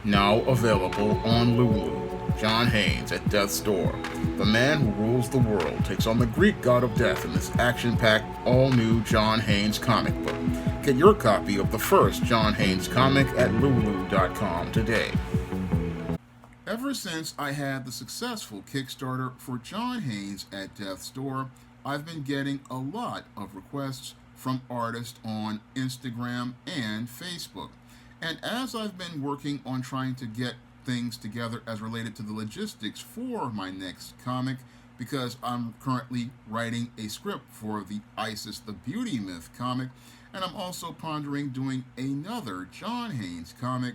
Now available on Lulu. John Haynes at Death's Door. The man who rules the world takes on the Greek god of death in this action packed, all new John Haynes comic book. Get your copy of the first John Haynes comic at Lulu.com today. Ever since I had the successful Kickstarter for John Haynes at Death's Door, I've been getting a lot of requests from artists on Instagram and Facebook. And as I've been working on trying to get things together as related to the logistics for my next comic, because I'm currently writing a script for the Isis the Beauty Myth comic, and I'm also pondering doing another John Haynes comic,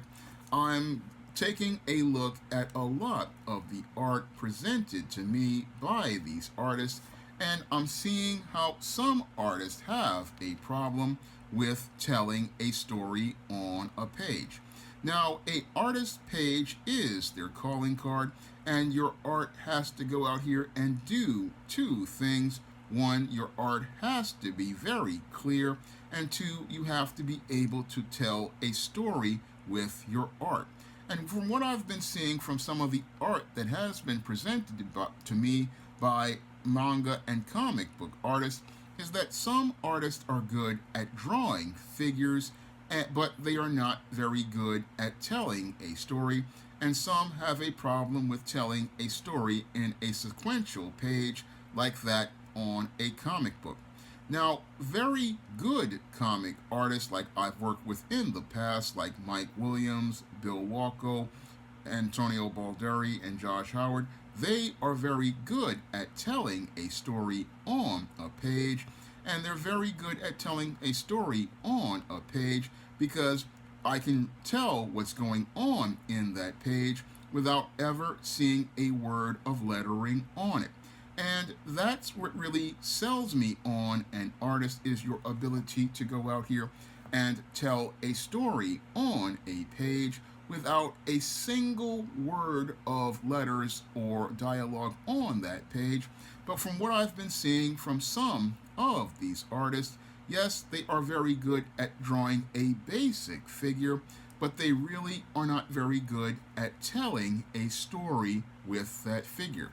I'm taking a look at a lot of the art presented to me by these artists, and I'm seeing how some artists have a problem with telling a story on a page. Now, a artist page is their calling card, and your art has to go out here and do two things. One, your art has to be very clear, and two, you have to be able to tell a story with your art. And from what I've been seeing from some of the art that has been presented to me by manga and comic book artists, is that some artists are good at drawing figures, but they are not very good at telling a story, and some have a problem with telling a story in a sequential page like that on a comic book. Now, very good comic artists like I've worked with in the past, like Mike Williams, Bill Walko, Antonio Balderi, and Josh Howard, they are very good at telling a story on a page, and they're very good at telling a story on a page because I can tell what's going on in that page without ever seeing a word of lettering on it. And that's what really sells me on an artist, is your ability to go out here and tell a story on a page without a single word of letters or dialogue on that page. But from what I've been seeing from some of these artists, yes, they are very good at drawing a basic figure, but they really are not very good at telling a story with that figure.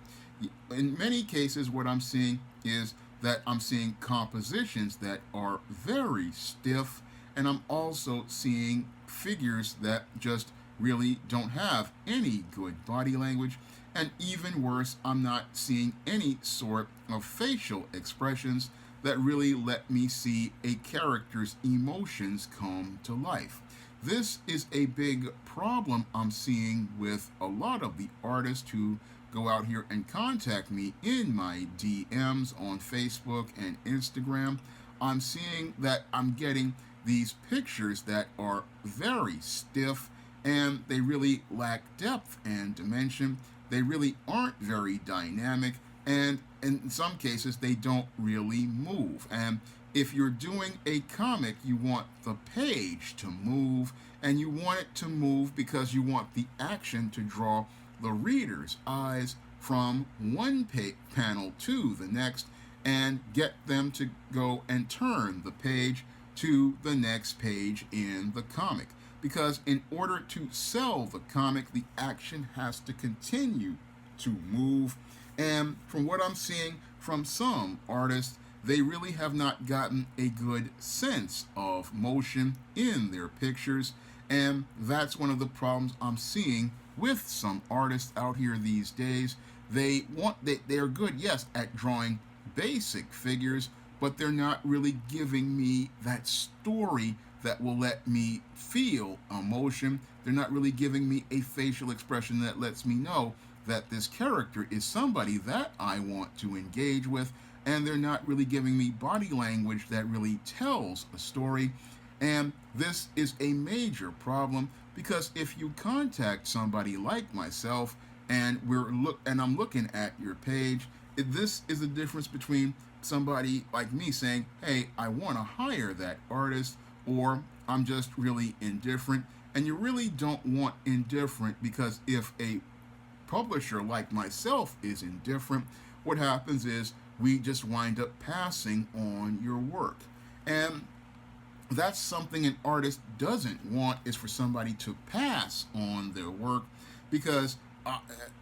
In many cases, what I'm seeing is that I'm seeing compositions that are very stiff, and I'm also seeing figures that just really don't have any good body language, and even worse, I'm not seeing any sort of facial expressions that really let me see a character's emotions come to life. This is a big problem I'm seeing with a lot of the artists who go out here and contact me in my DMs on Facebook and Instagram. I'm seeing that I'm getting these pictures that are very stiff, and they really lack depth and dimension. They really aren't very dynamic, and in some cases, they don't really move. And if you're doing a comic, you want the page to move, and you want it to move because you want the action to draw the reader's eyes from one panel to the next and get them to go and turn the page to the next page in the comic. Because in order to sell the comic, the action has to continue to move. And from what I'm seeing from some artists, they really have not gotten a good sense of motion in their pictures. And that's one of the problems I'm seeing with some artists out here these days. They're good, yes, at drawing basic figures, but they're not really giving me that story that will let me feel emotion. They're not really giving me a facial expression that lets me know that this character is somebody that I want to engage with, and they're not really giving me body language that really tells a story. And this is a major problem because if you contact somebody like myself and I'm looking at your page, this is the difference between somebody like me saying, "Hey, I want to hire that artist," or "I'm just really indifferent." And you really don't want indifferent, because if a publisher like myself is indifferent, what happens is we just wind up passing on your work. And That's something an artist doesn't want, is for somebody to pass on their work, because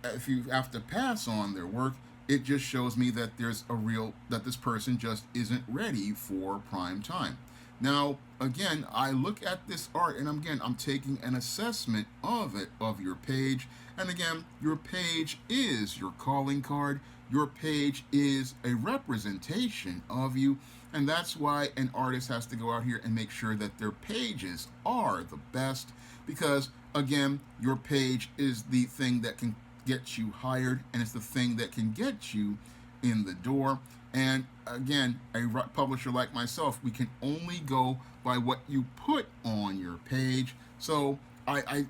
if you have to pass on their work, it just shows me that that this person just isn't ready for prime time. Now, again, I look at this art, and I'm taking an assessment of it, of your page. And again, your page is your calling card. Your page is a representation of you. And that's why an artist has to go out here and make sure that their pages are the best. Because, again, your page is the thing that can get you hired, and it's the thing that can get you in the door. And again, a publisher like myself, we can only go by what you put on your page. So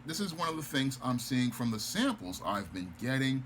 this is one of the things I'm seeing from the samples I've been getting.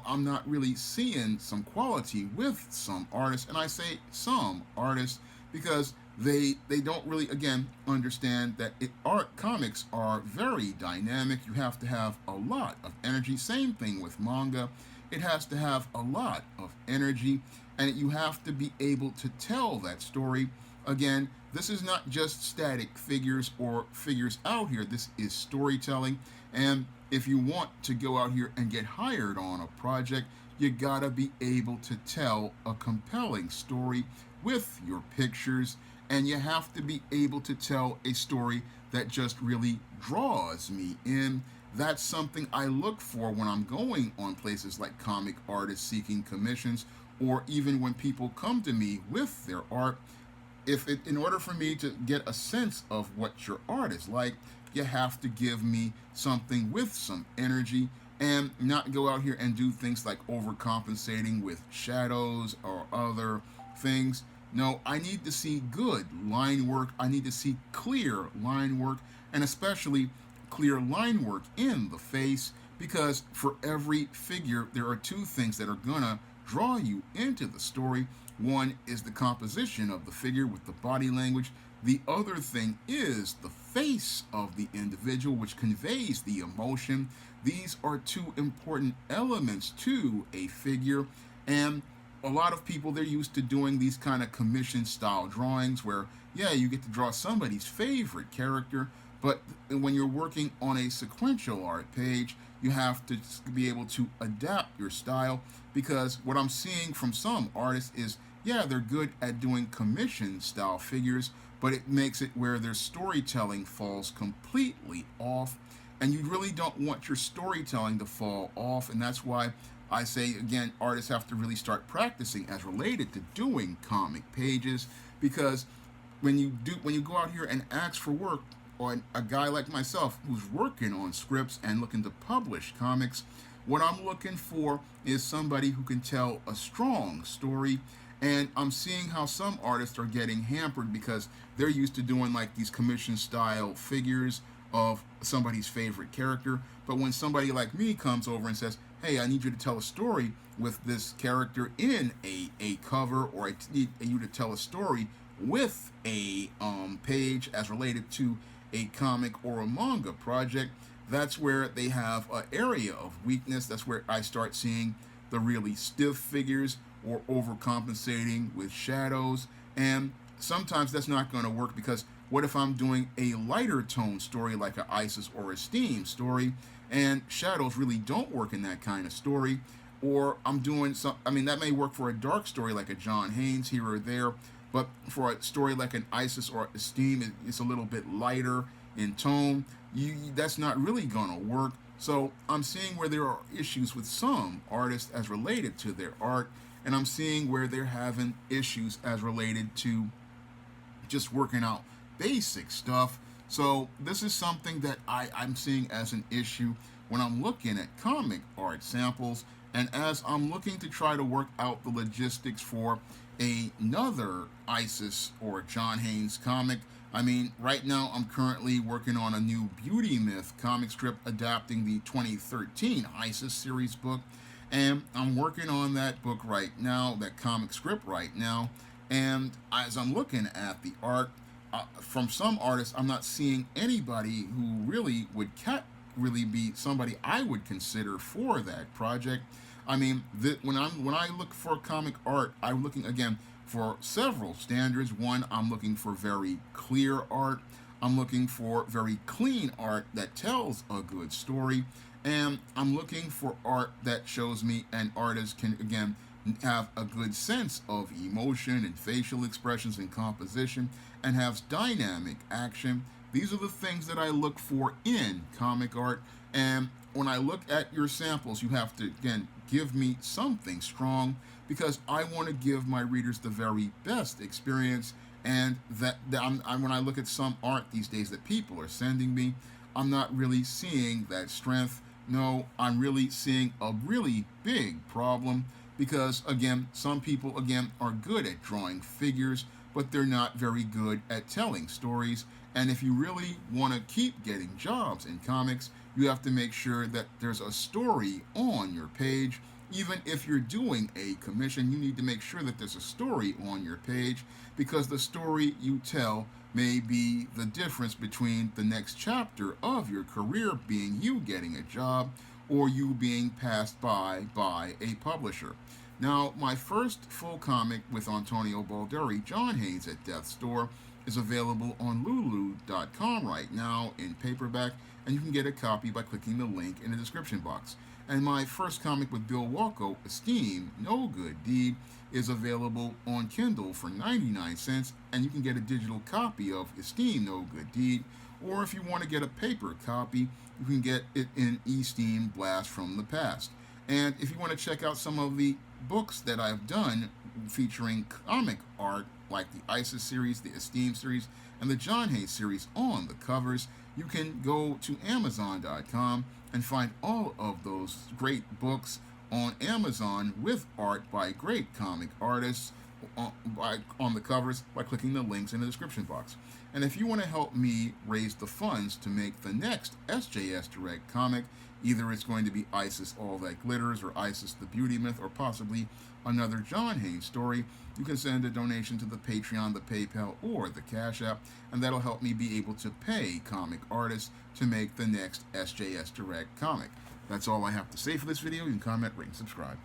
I'm not really seeing some quality with some artists, and I say some artists because they don't really, again, understand that art comics are very dynamic. You have to have a lot of energy. Same thing with manga. It has to have a lot of energy, and you have to be able to tell that story. Again, this is not just static figures or figures out here. This is storytelling. And if you want to go out here and get hired on a project, you gotta be able to tell a compelling story with your pictures, and you have to be able to tell a story that just really draws me in. That's something I look for when I'm going on places like Comic Artists Seeking Commissions, or even when people come to me with their art. In order for me to get a sense of what your art is like, you have to give me something with some energy, and not go out here and do things like overcompensating with shadows or other things. No, I need to see good line work. I need to see clear line work, and especially clear line work in the face, because for every figure, there are two things that are gonna draw you into the story. One is the composition of the figure with the body language. The other thing is the face of the individual, which conveys the emotion. These are two important elements to a figure. And a lot of people, they're used to doing these kind of commission style drawings where, yeah, you get to draw somebody's favorite character. But when you're working on a sequential art page, you have to be able to adapt your style, because what I'm seeing from some artists is, yeah, they're good at doing commission style figures, but it makes it where their storytelling falls completely off. And you really don't want your storytelling to fall off. And that's why I say, again, artists have to really start practicing as related to doing comic pages, because when you go out here and ask for work, or a guy like myself who's working on scripts and looking to publish comics, what I'm looking for is somebody who can tell a strong story. And I'm seeing how some artists are getting hampered because they're used to doing like these commission style figures of somebody's favorite character. But when somebody like me comes over and says, hey, I need you to tell a story with this character in a cover, or I need you to tell a story with a page as related to a comic or a manga project, that's where they have an area of weakness. That's where I start seeing the really stiff figures, or overcompensating with shadows. And sometimes that's not going to work, because what if I'm doing a lighter tone story like an Isis or a Steam story, and shadows really don't work in that kind of story? Or I'm doing that may work for a dark story like a John Haynes here or there, but for a story like an Isis or a Steam, it's a little bit lighter in tone. That's not really gonna work. So I'm seeing where there are issues with some artists as related to their art, and I'm seeing where they're having issues as related to just working out basic stuff. So this is something that I'm seeing as an issue when I'm looking at comic art samples, and as I'm looking to try to work out the logistics for another Isis or John Haynes comic. Right now I'm currently working on a new Beauty Myth comic strip adapting the 2013 Isis series book, and I'm working on that book right now, that comic script right now. And as I'm looking at the art from some artists, I'm not seeing anybody who really would really be somebody I would consider for that project. When I look for comic art, I'm looking again for several standards. One, I'm looking for very clear art. I'm looking for very clean art that tells a good story. And I'm looking for art that shows me an artist can, again, have a good sense of emotion and facial expressions and composition and has dynamic action. These are the things that I look for in comic art. And when I look at your samples, you have to, again, give me something strong because I want to give my readers the very best experience. And when I look at some art these days that people are sending me, I'm not really seeing that strength. No, I'm really seeing a really big problem because, again, some people, again, are good at drawing figures, but they're not very good at telling stories. And if you really want to keep getting jobs in comics, you have to make sure that there's a story on your page. Even if you're doing a commission, you need to make sure that there's a story on your page because the story you tell may be the difference between the next chapter of your career being you getting a job or you being passed by a publisher. Now, my first full comic with Antonio Balderi, John Haynes at Death's Door, is available on Lulu.com right now in paperback, and you can get a copy by clicking the link in the description box. And my first comic with Bill Walko, Esteem, No Good Deed, is available on Kindle for 99 cents, and you can get a digital copy of Esteem, No Good Deed, or if you want to get a paper copy, you can get it in Esteem Blast from the Past. And if you want to check out some of the books that I've done featuring comic art, like the ISIS series, the Esteem series, and the John Haynes series on the covers, you can go to Amazon.com and find all of those great books on Amazon with art by great comic artists on the covers by clicking the links in the description box. And if you want to help me raise the funds to make the next SJS Direct comic, either it's going to be ISIS All That Glitters or ISIS The Beauty Myth or possibly another John Haynes story, you can send a donation to the Patreon, the PayPal, or the Cash App, and that'll help me be able to pay comic artists to make the next SJS Direct comic. That's all I have to say for this video. You can comment, rate, and subscribe.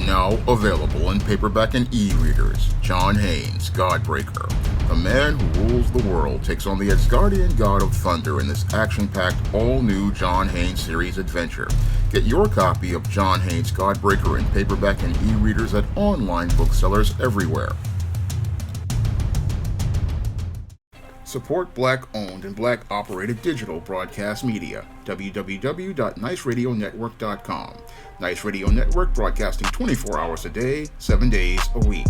Now available in paperback and e-readers, John Haynes, Godbreaker. The man who rules the world takes on the Asgardian god of thunder in this action-packed, all-new John Haynes series adventure. Get your copy of John Haynes, Godbreaker in paperback and e-readers at online booksellers everywhere. Support Black-owned and Black-operated digital broadcast media. www.niceradionetwork.com. Nice Radio Network broadcasting 24 hours a day, 7 days a week.